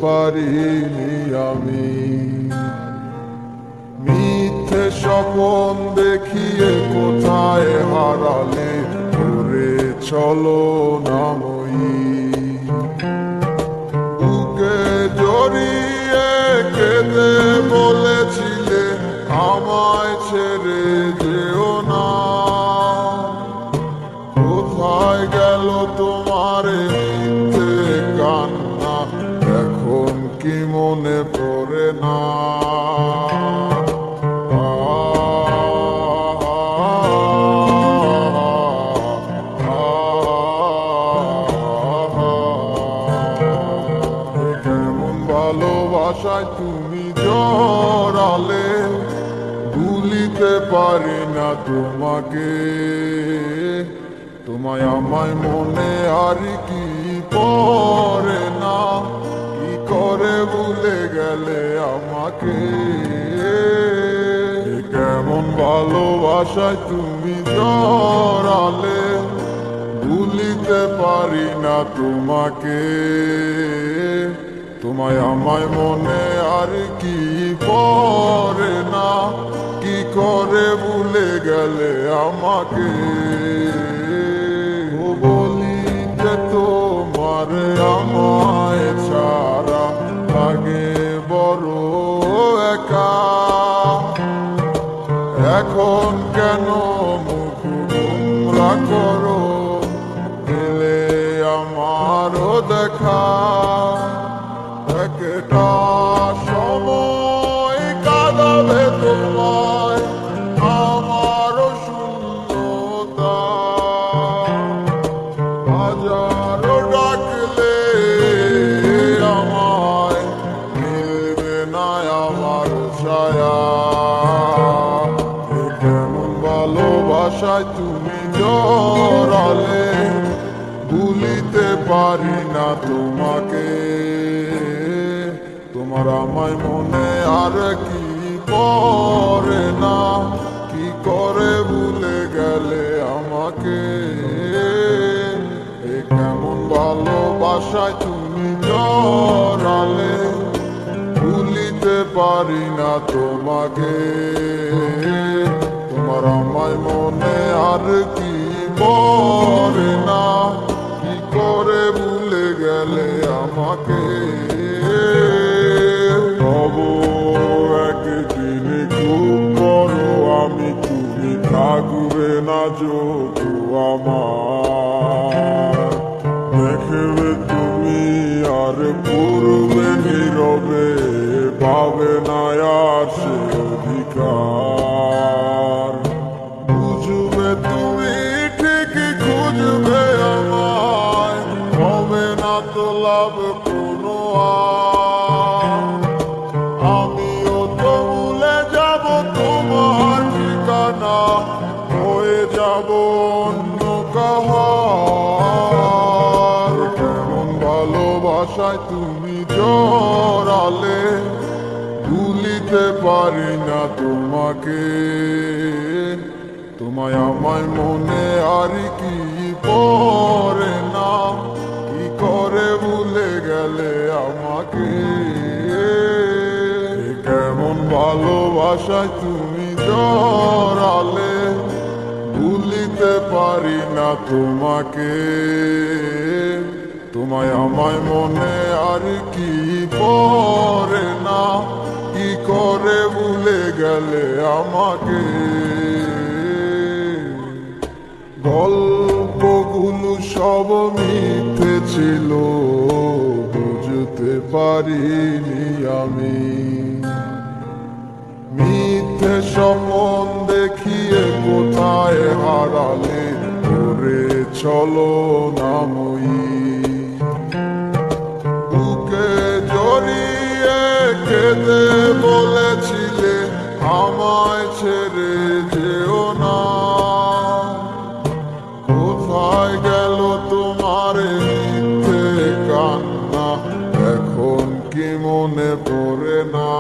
পারিনি আমি। মিথ্যে স্বপন দেখিয়ে কোথায় হারালে করে চলো নাময়ী। বুকে জড়িয়ে কেঁদে বলেছিলে আমায় ছেড়ে যেও না। কোথায় গেল তোমার মিথ্যে কান্না, এখন কি মনে পড়ে না? কেমন ভালোবাসায় তুমি জড়ালে, ভুলিতে পারি না তোমাকে। তোমায় আমায় মনে আর কি পড়ে না, কি করে ভুলে গেলে আমাকে। কেমন ভালোবাসায় তুমি জড়ালে, ভুলিতে পারি না তোমাকে। তোমায় আমায় মনে আর কি পড়ে না, কি করে ভুলে গেলে আমাকে। ও বলি যে তোমার আমায় ছাড়া লাগে বড় একা। এখন কেন মুখ গোমরা করো, দিলে আমারও দেখা। একটা সময় কাঁদাবে তোমায় আমারও শূন্যতা। হাজারো ডাকলে আমায় মিলবে না আমার ছায়া। কেমন ভালোবাসায় তুমি জড়ালে, ভুলিতে পারি না তোমাকে। তোমার আমায় মনে আর কি পড়ে না, কি করে ভুলে গেলে আমাকে। কেমন ভালোবাসায় তুমি জড়ালে, ভুলিতে পারি না তোমাকে। তোমার আমায় মনে আর কি পড়ে না, কি করে ভুলে গেলে আমাকে। তবু একদিন খুব বড় আমি, তুমি থাকবে না যতু আমার। দেখবে তুমি আর পূর্বে নীরবে, পাবে না আর সে অধিকার। বুঝবে তুমি ঠিকই খুঁজবে আমায়, হবে না তো লাভ কোনো আর। আমিও তো ভুলে যাব তোমার ঠিকানা, হয়ে যাব অন্য কাহার। কেমন ভালোবাসায় তুমি জড়ালে, ভুলিতে পারি না তোমাকে। তোমায় আমায় মনে আর কি পড়ে না, কি করে ভুলে গেলে আমাকে। কেমন ভালোবাসায় তুমি জড়ালে, ভুলিতে পারি না তোমাকে। তোমায় আমায় মনে আর কি পড়ে না, কি করে ভুলে গেলে আমাকে। গল্পগুলো সব মিথ্যে ছিল, বুঝতে পারিনি আমি। মিথ্যে স্বপন দেখিয়ে কোথায় হারালে করে চলো নাময়ী। বুকে জড়িয়ে কেঁদে বলেছিলে আমায় ছেড়ে যেও না। কোথায় গেল তোমার মিথ্যে কান্না, এখন কি মনে পড়ে না?